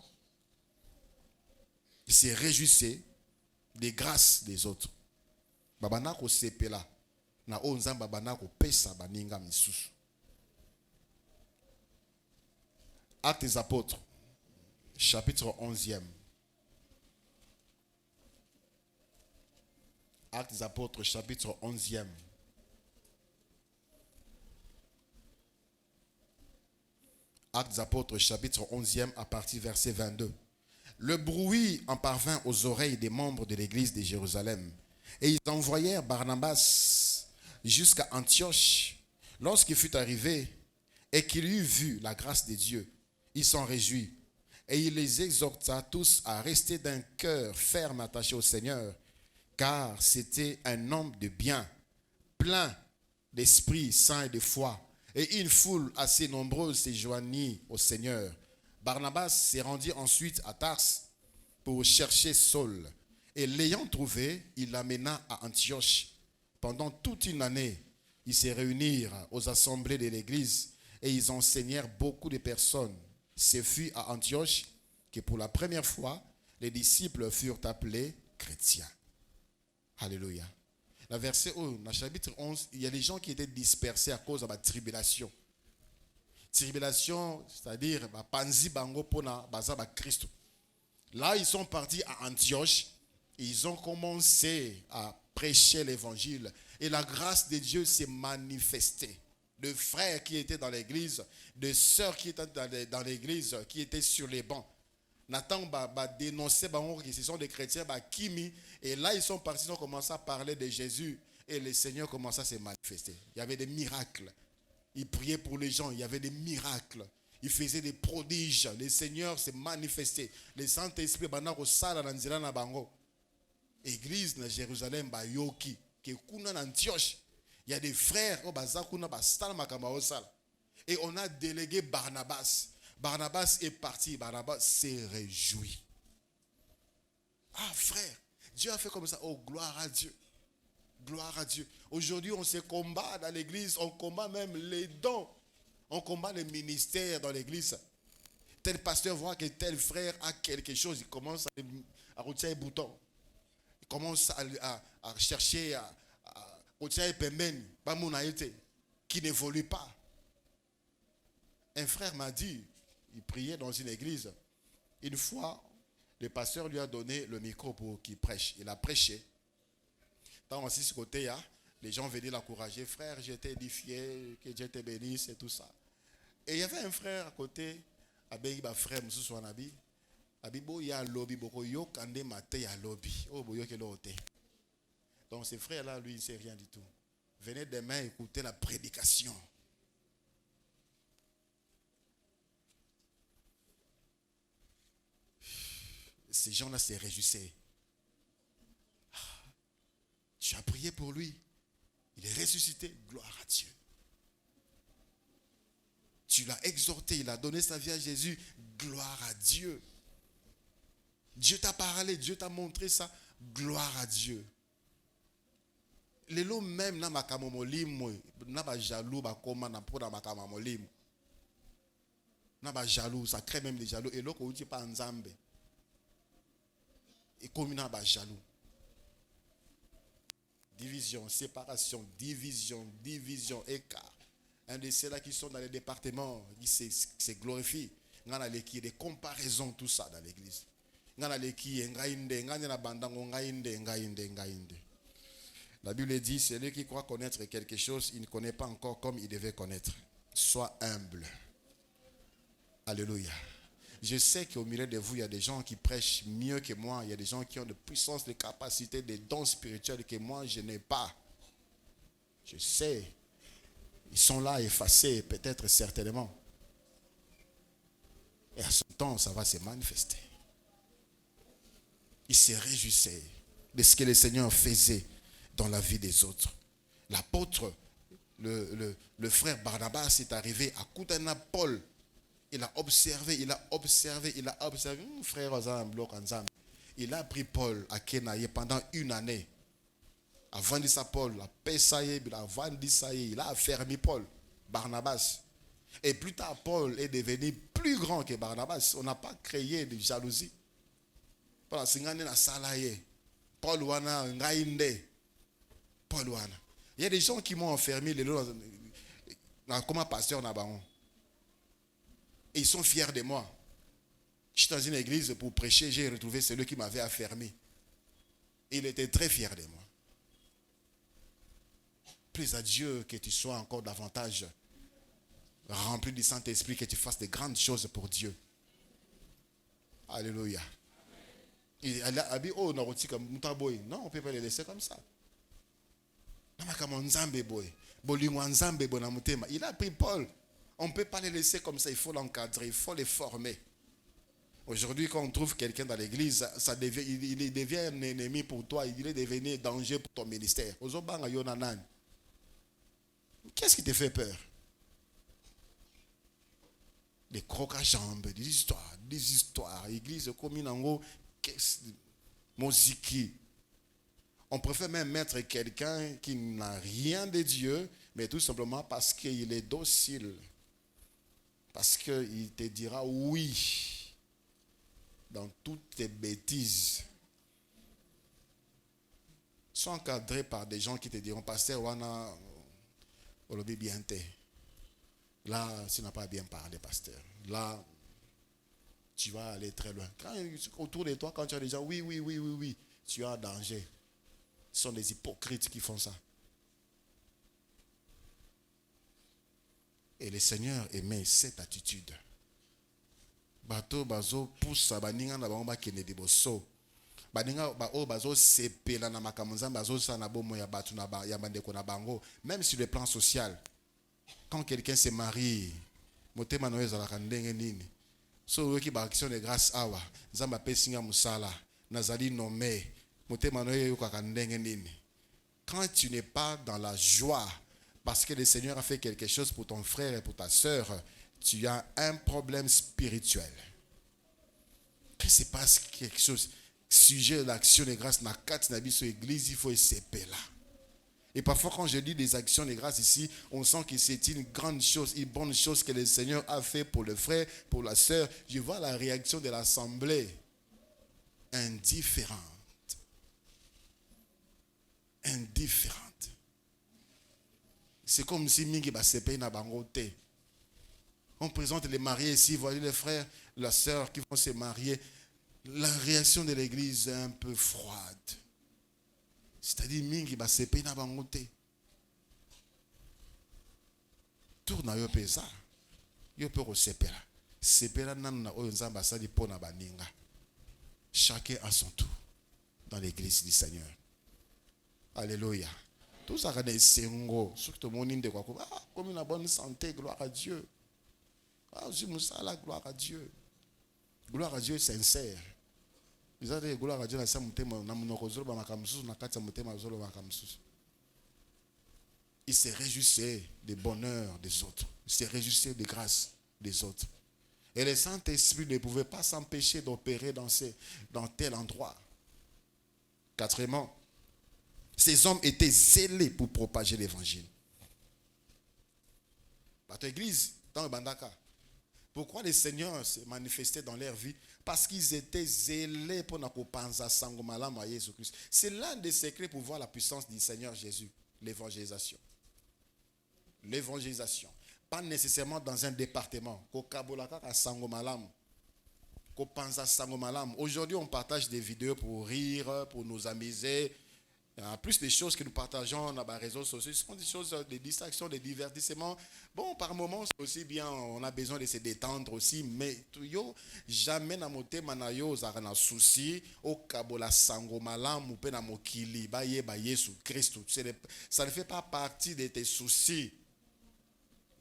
ils se réjouissaient des grâces des autres. Babanako sepela. Na onzam babanako pesa baninga misusu. Actes des Apôtres, chapitre 11e. Actes des Apôtres, chapitre 11e. Actes des Apôtres, chapitre 11e, à partir verset 22. Le bruit en parvint aux oreilles des membres de l'église de Jérusalem. Et ils envoyèrent Barnabas jusqu'à Antioche, Lorsqu'il fut arrivé et qu'il eut vu la grâce de Dieu, il s'en réjouit. Et il les exhorta tous à rester d'un cœur ferme attaché au Seigneur, car c'était un homme de bien, plein d'esprit saint et de foi. Et une foule assez nombreuse s'est joignit au Seigneur. Barnabas s'est rendu ensuite à Tars pour chercher Saul. Et l'ayant trouvé, il l'amena à Antioche. Pendant toute une année, ils se réunirent aux assemblées de l'église et ils enseignèrent beaucoup de personnes. Ce fut à Antioche que pour la première fois, les disciples furent appelés chrétiens. Alléluia. Le verset 1, dans le chapitre 11, il y a des gens qui étaient dispersés à cause de la tribulation. Tribulation, c'est-à-dire, panzi bango pona baza ba Christ. Là, ils sont partis à Antioche. Ils ont commencé à prêcher l'évangile. Et la grâce de Dieu s'est manifestée. De frères qui étaient dans l'église, de sœurs qui étaient dans l'église, qui étaient sur les bancs. Nathan va dénoncer que ce sont des chrétiens, Kimi. Et là, ils sont partis, ils ont commencé à parler de Jésus. Et le Seigneur commençait à se manifester. Il y avait des miracles. Il priait pour les gens, il y avait des miracles. Il faisait des prodiges. Le Seigneur s'est manifesté. Le Saint-Esprit, Église de Jérusalem, Yoki, qui est en Antioche. Il y a des frères, et on a délégué Barnabas. Barnabas est parti, Barnabas s'est réjoui. Ah frère, Dieu a fait comme ça. Oh, gloire à Dieu. Gloire à Dieu. Aujourd'hui, on se combat dans l'église, on combat même les dons. On combat les ministères dans l'église. Tel pasteur voit que tel frère a quelque chose, il commence à retirer les boutons. Il commence à chercher à retirer les pemben, qui n'évolue pas. Un frère m'a dit, il priait dans une église. Une fois, le pasteur lui a donné le micro pour qu'il prêche. Il a prêché. Dans aussi ce côté, les gens venaient l'encourager. Frère, j'étais édifié, que Dieu te bénisse et tout ça. Et il y avait un frère à côté, avec un frère, M. Swanabi. Abibo, il y a un lobby, il kande mate, il y a un lobby. Donc ce frère-là, lui, il ne sait rien du tout. Venez demain écouter la prédication. Ces gens-là se réjouissaient. Tu as prié pour lui. Il est ressuscité. Gloire à Dieu. Tu l'as exhorté. Il a donné sa vie à Jésus. Gloire à Dieu. Dieu t'a parlé. Dieu t'a montré ça. Gloire à Dieu. Les lots même na makamomolim na ba jaloux ba koma na pour na makamomolim. Na ba jaloux, ça crée même des jaloux. Et l'autre on dit pas nzambe. Et comme na ba jaloux. Division, séparation, division, écart. Un de ceux-là qui sont dans les départements, qui se glorifient. Il y a des comparaisons, tout ça dans l'église. Il y a la Bible dit, celui qui croit connaître quelque chose, il ne connaît pas encore comme il devait connaître. Sois humble. Alléluia. Je sais qu'au milieu de vous, il y a des gens qui prêchent mieux que moi. Il y a des gens qui ont de puissance, de capacité, des dons spirituels que moi, je n'ai pas. Je sais. Ils sont là, effacés, peut-être, certainement. Et à son temps, ça va se manifester. Ils se réjouissaient de ce que le Seigneur faisait dans la vie des autres. L'apôtre, le frère Barnabas est arrivé à Koutana Paul. Il a observé. Frère il a pris Paul à Kenaye pendant une année. Avant de ça, Paul, il a affermi Paul, Barnabas. Et plus tard, Paul est devenu plus grand que Barnabas. On n'a pas créé de jalousie. Paul wana ngainde. Paul wana. Il y a des gens qui m'ont enfermé comme un pasteur Nabaron. Et ils sont fiers de moi. Je suis dans une église pour prêcher, j'ai retrouvé celui qui m'avait affermi. Il était très fier de moi. Prie à Dieu que tu sois encore davantage rempli du Saint-Esprit, que tu fasses de grandes choses pour Dieu. Alléluia. Non, on ne peut pas les laisser comme ça. Il a pris Paul. On ne peut pas les laisser comme ça, il faut l'encadrer, il faut les former. Aujourd'hui, quand on trouve quelqu'un dans l'église, il devient un ennemi pour toi, il est devenu un danger pour ton ministère. Qu'est-ce qui te fait peur? Des crocs à jambes, des histoires. Église comme une ango, musique. On préfère même mettre quelqu'un qui n'a rien de Dieu, mais tout simplement parce qu'il est docile. Parce qu'il te dira oui dans toutes tes bêtises. Sont encadrés par des gens qui te diront, pasteur, wana, olobi bien te. Là, tu n'as pas bien parlé, pasteur. Là, tu vas aller très loin. Quand, autour de toi, quand tu as des gens, oui, tu es en danger. Ce sont des hypocrites qui font ça. Et le Seigneur aimait cette attitude. Bato bazo poussa baninga na bango bakende liboso. Baninga ba o bazo sepela na makamunza bazo sa na bomo ya batu na ba ya bandeko na bango. Même sur le plan social. Quand quelqu'un se marie, motema no ezala ndenge nini. So yoki ba action de grâce awa, nzamba pesinga musala, nazali nommé. Quand tu n'es pas dans la joie parce que le Seigneur a fait quelque chose pour ton frère et pour ta soeur, tu as un problème spirituel. Quand il se passe quelque chose, sujet de l'action de grâce, dans l'église, il faut essayer là. Et parfois, quand je dis des actions de grâce ici, on sent que c'est une grande chose, une bonne chose que le Seigneur a fait pour le frère, pour la soeur. Je vois la réaction de l'assemblée indifférente. Indifférente. C'est comme si Mingi Basepe na bangote. On présente les mariés ici, voyez les frères, la sœur qui vont se marier. La réaction de l'église est un peu froide. C'est-à-dire Mingi Basepe na bangote. Tourne à Yopesa. Yopero sepera. Sepera nan oyonzamba sali pona baninga. Chacun à son tour dans l'église du Seigneur. Alléluia. Tout ça, c'est surtout mon inde comme une bonne santé, gloire à Dieu. Gloire à Dieu. Gloire à Dieu sincère. Vous avez gloire à Dieu, il se réjouissait des bonheurs des autres. Il se réjouissait des grâces des autres. Et le Saint-Esprit ne pouvait pas s'empêcher d'opérer dans tel endroit. Quatrièmement, ces hommes étaient zélés pour propager l'évangile. Votre église, dans le Bandaka, pourquoi le Seigneur s'est manifesté dans leur vie? Parce qu'ils étaient zélés pour ne pas Sangomalam à Jésus-Christ. C'est l'un des secrets pour voir la puissance du Seigneur Jésus, l'évangélisation. L'évangélisation. Pas nécessairement dans un département. Aujourd'hui, on partage des vidéos pour rire, pour nous amuser. En plus des choses que nous partageons dans les réseaux sociaux, ce sont des choses de distraction, de divertissement. Bon, par moments, c'est aussi bien, on a besoin de se détendre aussi, mais jamais na moté manayo zara souci au kabola sango malam ou pena mokili baye ba Yesu Christ. Ça ne fait pas partie de tes soucis.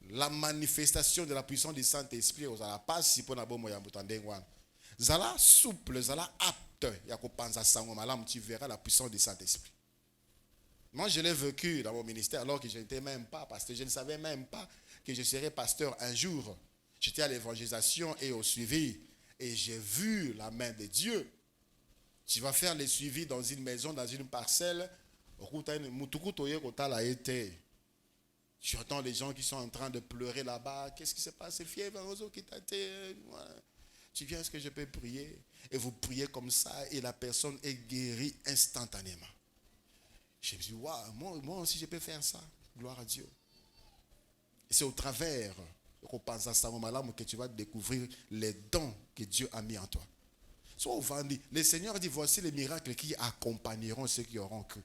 La manifestation de la puissance du Saint-Esprit aux ala pas si pour na bomo ya mutandengwa. Zala souple, zala apte ya ko panza sango malam, tu verras la puissance du Saint-Esprit. Moi, je l'ai vécu dans mon ministère alors que je n'étais même pas pasteur. Je ne savais même pas que je serais pasteur un jour. J'étais à l'évangélisation et au suivi. Et j'ai vu la main de Dieu. Tu vas faire le suivi dans une maison, dans une parcelle. Tu entends les gens qui sont en train de pleurer là-bas. Qu'est-ce qui se passe? C'est fier, tu viens, est-ce que je peux prier? Et vous priez comme ça et la personne est guérie instantanément. Je me suis dit, waouh, moi aussi je peux faire ça. Gloire à Dieu. Et c'est au travers que tu vas découvrir les dons que Dieu a mis en toi. Le Seigneur dit, voici les miracles qui accompagneront ceux qui auront cru.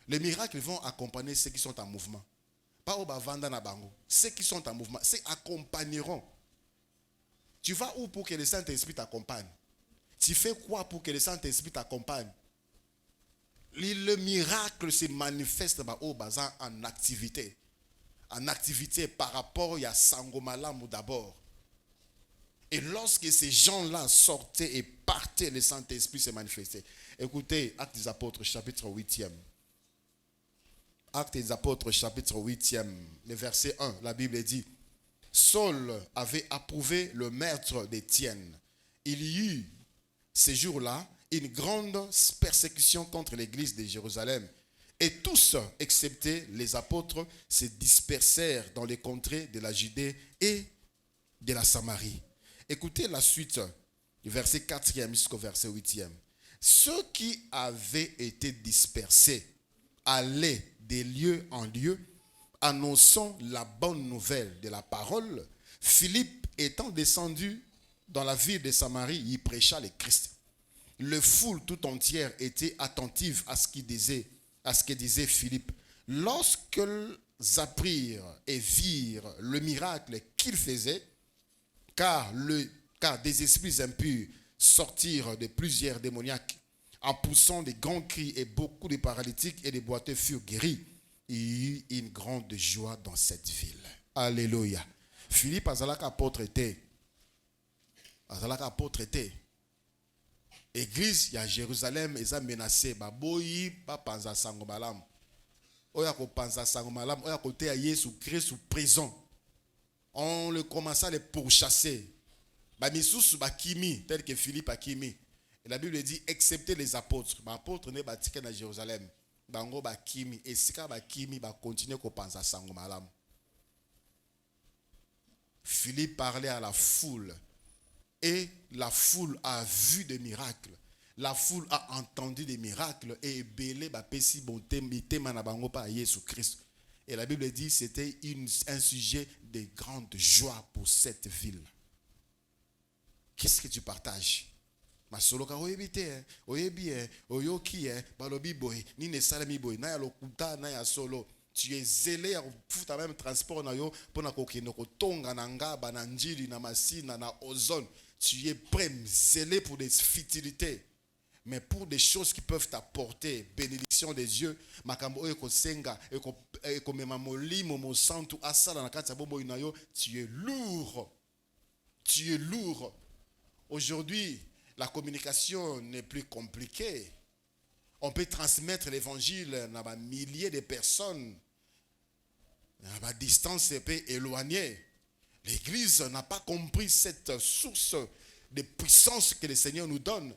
Les miracles vont accompagner ceux qui sont en mouvement. Pas au bavanda na bango. Ceux qui sont en mouvement, ceux accompagneront. Tu vas où pour que le Saint-Esprit t'accompagne? Tu fais quoi pour que le Saint-Esprit t'accompagne? Le miracle se manifeste en activité. en activité par rapport à Sangomalam d'abord. Et lorsque ces gens-là sortaient et partaient, le Saint-Esprit se manifestait. Écoutez, Actes des Apôtres, chapitre 8e. Actes des Apôtres, chapitre 8e, le verset 1, la Bible dit, Saul avait approuvé le maître d'Étienne. Il y eut, ces jours-là, une grande persécution contre l'église de Jérusalem. Et tous, excepté les apôtres, se dispersèrent dans les contrées de la Judée et de la Samarie. Écoutez la suite, du verset 4e jusqu'au verset 8e. Ceux qui avaient été dispersés allaient de lieu en lieu, annonçant la bonne nouvelle de la parole. Philippe étant descendu dans la ville de Samarie, y prêcha le Christ. Le foule tout entière était attentive à ce que disait Philippe. Lorsqu'ils apprirent et virent le miracle qu'il faisait, car des esprits impurs sortirent de plusieurs démoniaques, en poussant des grands cris, et beaucoup de paralytiques et de boiteux furent guéris. Il y eut une grande joie dans cette ville. Alléluia. Philippe azalaka apôtre était. Église à Jérusalem est menacée. Baboyi pa panza sango malam. Oya ko panza sango malam. Oya ko te Jésus Christ sous prison. On le commença à le pourchasser. Bamisous bakimi tel que Philippe a kimi. Et la Bible dit excepté les apôtres. Les apôtres ne batiquent à Jérusalem. Bango bakimi et sika bakimi ba continuer ko panza sango malam. Philippe parlait à la foule. Et la foule a vu des miracles. La foule a entendu des miracles. Et belé ba pesi bonté mitema na bango pa Jésus Christ. Et la Bible dit que c'était un sujet de grande joie pour cette ville. Qu'est-ce que tu partages? Masoloka oyebite, oyebi, oyoki, balobi boy, ni ne salami boy, na ya lokuta, na ya solo. Tu es zélé à foutre même transport na yo pour na kokino kotonga na ngaba na njili na masina na ozone. Tu es prêt, zélé pour des futilités. Mais pour des choses qui peuvent t'apporter bénédiction des yeux, tu es lourd. Tu es lourd. Aujourd'hui, la communication n'est plus compliquée. On peut transmettre l'évangile à milliers de personnes. À distance un peu éloignée. L'Église n'a pas compris cette source de puissance que le Seigneur nous donne.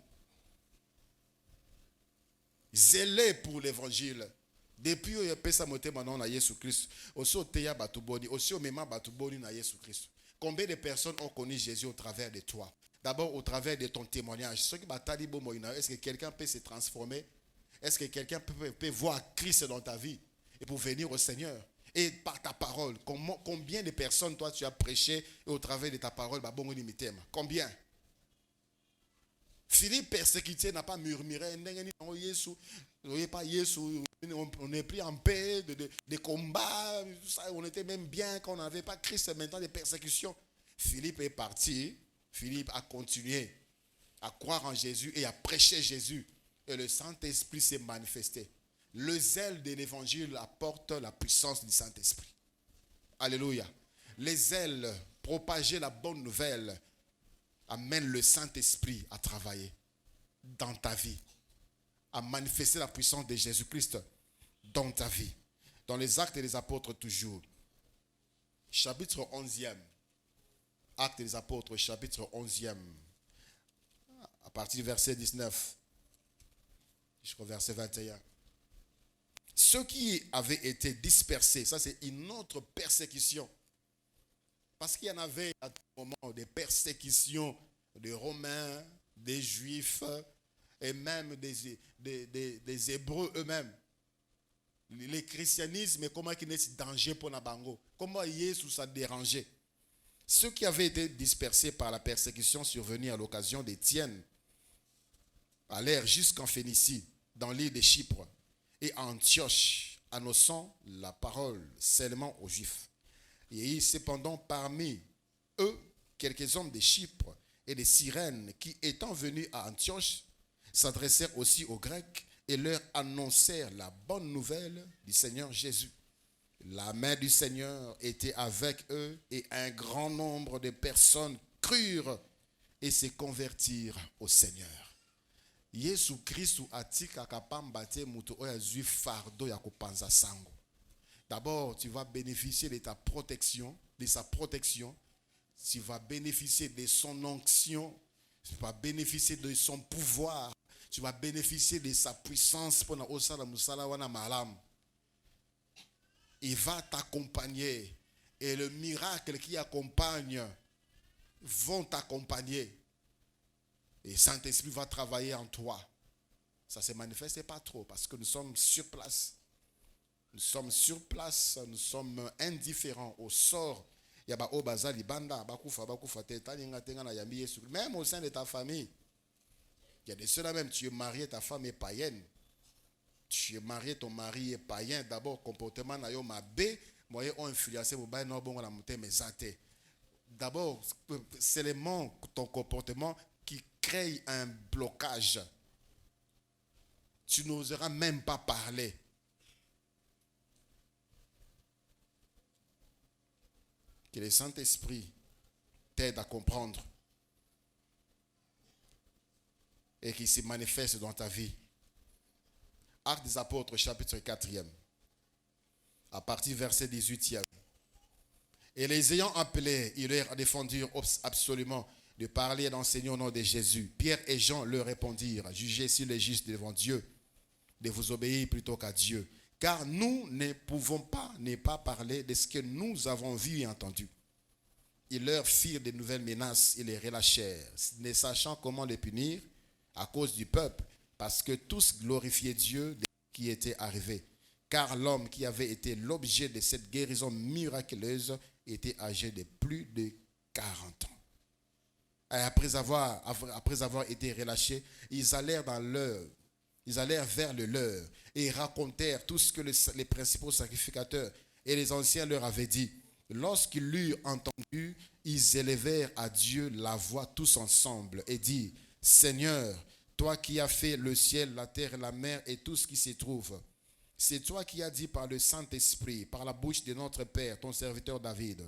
Zélé pour l'évangile. Depuis que pesa moté maintenant na Jésus Christ, aussi au teya batuboni, aussi au même batuboni na Jésus Christ. Combien de personnes ont connu Jésus au travers de toi? D'abord au travers de ton témoignage. Est-ce que quelqu'un peut se transformer? Est-ce que quelqu'un peut voir Christ dans ta vie et pour venir au Seigneur? Et par ta parole, combien de personnes toi tu as prêché et au travers de ta parole, combien? Philippe persécuté n'a pas murmuré. On est pris en paix, de combats, on était même bien quand on n'avait pas Christ, maintenant des persécutions. Philippe est parti, Philippe a continué à croire en Jésus et à prêcher Jésus. Et le Saint-Esprit s'est manifesté. Le zèle de l'évangile apporte la puissance du Saint-Esprit. Alléluia. Les zèles, propager la bonne nouvelle, amène le Saint-Esprit à travailler dans ta vie, à manifester la puissance de Jésus-Christ dans ta vie. Dans les Actes des Apôtres toujours, chapitre 11e, Actes des Apôtres, chapitre 11e, à partir du verset 19 jusqu'au verset 21. Ceux qui avaient été dispersés, ça c'est une autre persécution. Parce qu'il y en avait à tout moment des persécutions des Romains, des Juifs et même des Hébreux eux-mêmes. Le christianisme, comment il est danger pour Nabango? Comment Jésus ça dérangeait? Ceux qui avaient été dispersés par la persécution survenue à l'occasion d'Étienne allèrent jusqu'en Phénicie, dans l'île de Chypre, et à Antioche, annonçant la parole seulement aux Juifs. Il y a eu cependant parmi eux quelques hommes de Chypre et de Cyrène qui, étant venus à Antioche, s'adressèrent aussi aux Grecs et leur annoncèrent la bonne nouvelle du Seigneur Jésus. La main du Seigneur était avec eux et un grand nombre de personnes crurent et se convertirent au Seigneur. Yesu Christ atika kapamba te mutu oya zui fardeau ya kopanza sango. D'abord, tu vas bénéficier de ta protection, de sa protection. Tu vas bénéficier de son onction. Tu vas bénéficier de son pouvoir. Tu vas bénéficier de sa puissance pour na osala musala wana malam. Il va t'accompagner. Et le miracle qui accompagne vont t'accompagner. Et Saint-Esprit va travailler en toi. Ça ne se manifeste pas trop parce que nous sommes sur place. Nous sommes sur place, nous sommes indifférents au sort. Même au sein de ta famille, il y a des ceux-là même, tu es marié, ta femme est païenne. Tu es marié, ton mari est païen. D'abord, comportement na yo mabe, moyen ont influencé mon bail non bon la monter mes athées. D'abord, c'est ton comportement qui crée un blocage. Tu n'oseras même pas parler. Que le Saint-Esprit t'aide à comprendre et qu'il se manifeste dans ta vie. Actes des Apôtres, chapitre 4e, à partir du verset 18e. Et les ayant appelés, il leur a défendu absolument de parler et d'enseigner au nom de Jésus. Pierre et Jean leur répondirent, jugez s'il est juste devant Dieu, de vous obéir plutôt qu'à Dieu. Car nous ne pouvons pas ne pas parler de ce que nous avons vu et entendu. Ils leur firent de nouvelles menaces et les relâchèrent, ne sachant comment les punir à cause du peuple, parce que tous glorifiaient Dieu de ce qui était arrivé. Car l'homme qui avait été l'objet de cette guérison miraculeuse était âgé de plus de 40 ans. Et après avoir été relâchés, ils allèrent vers le leur et racontèrent tout ce que les principaux sacrificateurs et les anciens leur avaient dit. Lorsqu'ils l'eurent entendu, ils élevèrent à Dieu la voix tous ensemble et dirent, Seigneur, toi qui as fait le ciel, la terre, la mer et tout ce qui s'y trouve, c'est toi qui as dit par le Saint-Esprit, par la bouche de notre Père, ton serviteur David,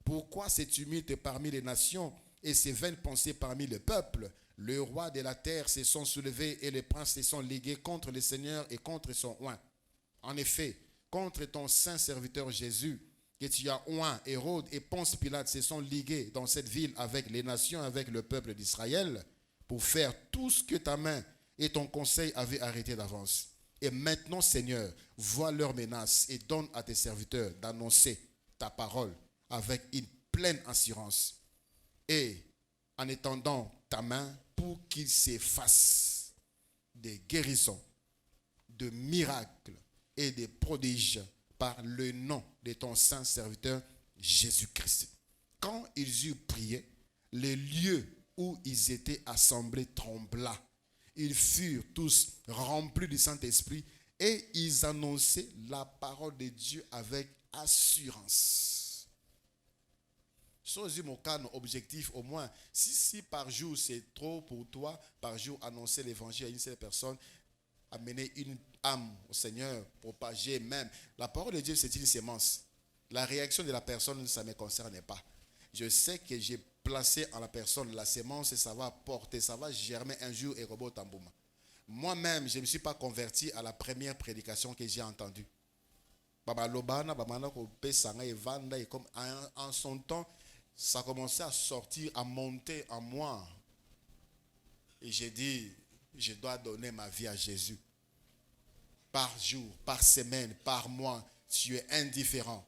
pourquoi ces tumultes parmi les nations et ces vaines pensées parmi le peuple? Le roi de la terre se sont soulevés et les princes se sont ligués contre le Seigneur et contre son oint. En effet, contre ton saint serviteur Jésus, que tu as oint, Hérode et Ponce Pilate se sont ligués dans cette ville avec les nations, avec le peuple d'Israël, pour faire tout ce que ta main et ton conseil avaient arrêté d'avance. Et maintenant, Seigneur, vois leurs menaces et donne à tes serviteurs d'annoncer ta parole avec une pleine assurance. Et en étendant ta main pour qu'ils s'effacent des guérisons, de miracles et des prodiges par le nom de ton saint serviteur Jésus-Christ. Quand ils eurent prié, le lieu où ils étaient assemblés trembla. Ils furent tous remplis du Saint-Esprit et ils annonçaient la parole de Dieu avec assurance. Choisis mon cas, objectif au moins. Si par jour c'est trop pour toi, par jour annoncer l'évangile à une seule personne, amener une âme au Seigneur, propager même. La parole de Dieu, c'est une sémence. La réaction de la personne, ça ne me concerne pas. Je sais que j'ai placé en la personne la sémence et ça va porter, ça va germer un jour et robot tambouma. Moi-même, je ne me suis pas converti à la première prédication que j'ai entendue. En son temps, ça commençait à sortir, à monter en moi. Et j'ai dit, je dois donner ma vie à Jésus. Par jour, par semaine, par mois, tu es indifférent.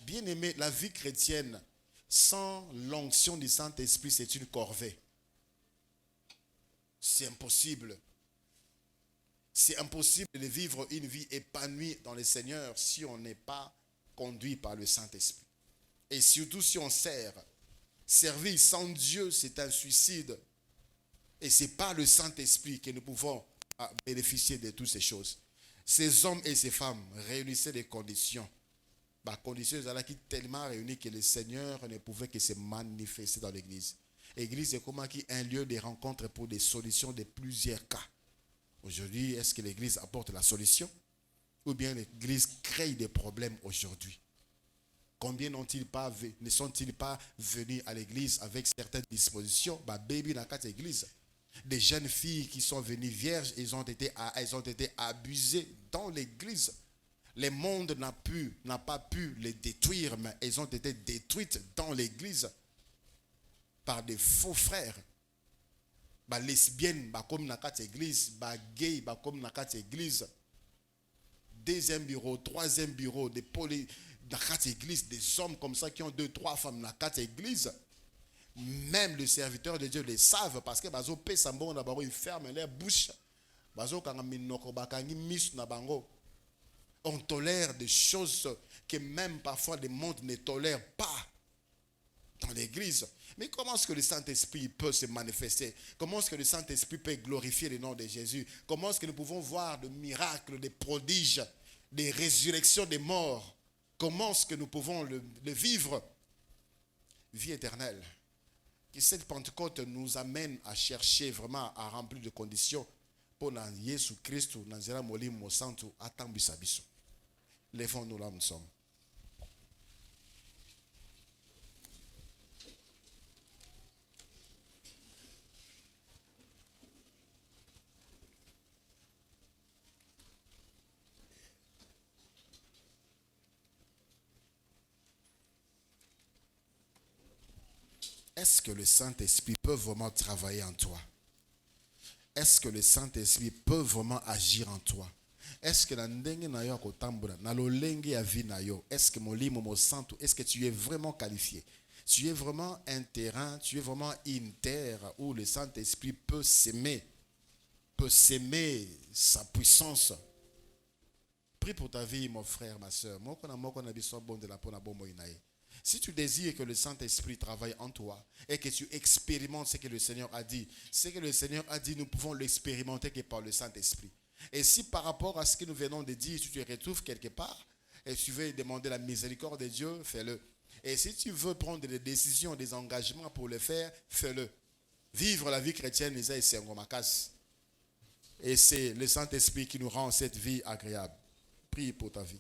Bien-aimé, la vie chrétienne, sans l'onction du Saint-Esprit, c'est une corvée. C'est impossible. C'est impossible de vivre une vie épanouie dans le Seigneur si on n'est pas conduit par le Saint-Esprit. Et surtout si on sert. Servir sans Dieu, c'est un suicide. Et ce n'est pas le Saint-Esprit que nous pouvons bénéficier de toutes ces choses. Ces hommes et ces femmes réunissaient des conditions. Conditions qui tellement réunies que le Seigneur ne pouvait que se manifester dans l'église. L'église est comme un lieu de rencontre pour des solutions de plusieurs cas. Aujourd'hui, est-ce que l'église apporte la solution? Ou bien l'église crée des problèmes aujourd'hui? Combien ne sont-ils pas venus à l'église avec certaines dispositions? Baby dans quatre églises. Des jeunes filles qui sont venues vierges, elles ont été abusées dans l'église. Le monde n'a pas pu les détruire, mais elles ont été détruites dans l'église par des faux frères. Lesbiennes, comme dans quatre églises, gays, comme dans quatre églises. Deuxième bureau, troisième bureau, dans quatre églises, des hommes comme ça qui ont 2-3 femmes dans quatre églises. Même les serviteurs de Dieu les savent parce que ils ferment leur bouche. On tolère des choses que même parfois le monde ne tolère pas dans l'église. Mais comment est-ce que le Saint-Esprit peut se manifester? Comment est-ce que le Saint-Esprit peut glorifier le nom de Jésus? Comment est-ce que nous pouvons voir des miracles, des prodiges, des résurrections des morts? Comment est-ce que nous pouvons le vivre? Vie éternelle. Que cette Pentecôte nous amène à chercher vraiment à remplir de conditions pour Jésus Christ, Nazira Molim Mosantu, Atambisabiso. Lèvons-nous là où nous sommes. Est-ce que le Saint-Esprit peut vraiment travailler en toi? Est-ce que le Saint-Esprit peut vraiment agir en toi? Est-ce que est-ce que tu es vraiment qualifié? Tu es vraiment un terrain, tu es vraiment une terre où le Saint-Esprit peut s'aimer sa puissance. Prie pour ta vie, mon frère, ma soeur. Si tu désires que le Saint-Esprit travaille en toi et que tu expérimentes ce que le Seigneur a dit, nous pouvons l'expérimenter que par le Saint-Esprit. Et si par rapport à ce que nous venons de dire, tu te retrouves quelque part et tu veux demander la miséricorde de Dieu, fais-le. Et si tu veux prendre des décisions, des engagements pour le faire, fais-le. Vivre la vie chrétienne, et c'est le Saint-Esprit qui nous rend cette vie agréable. Prie pour ta vie.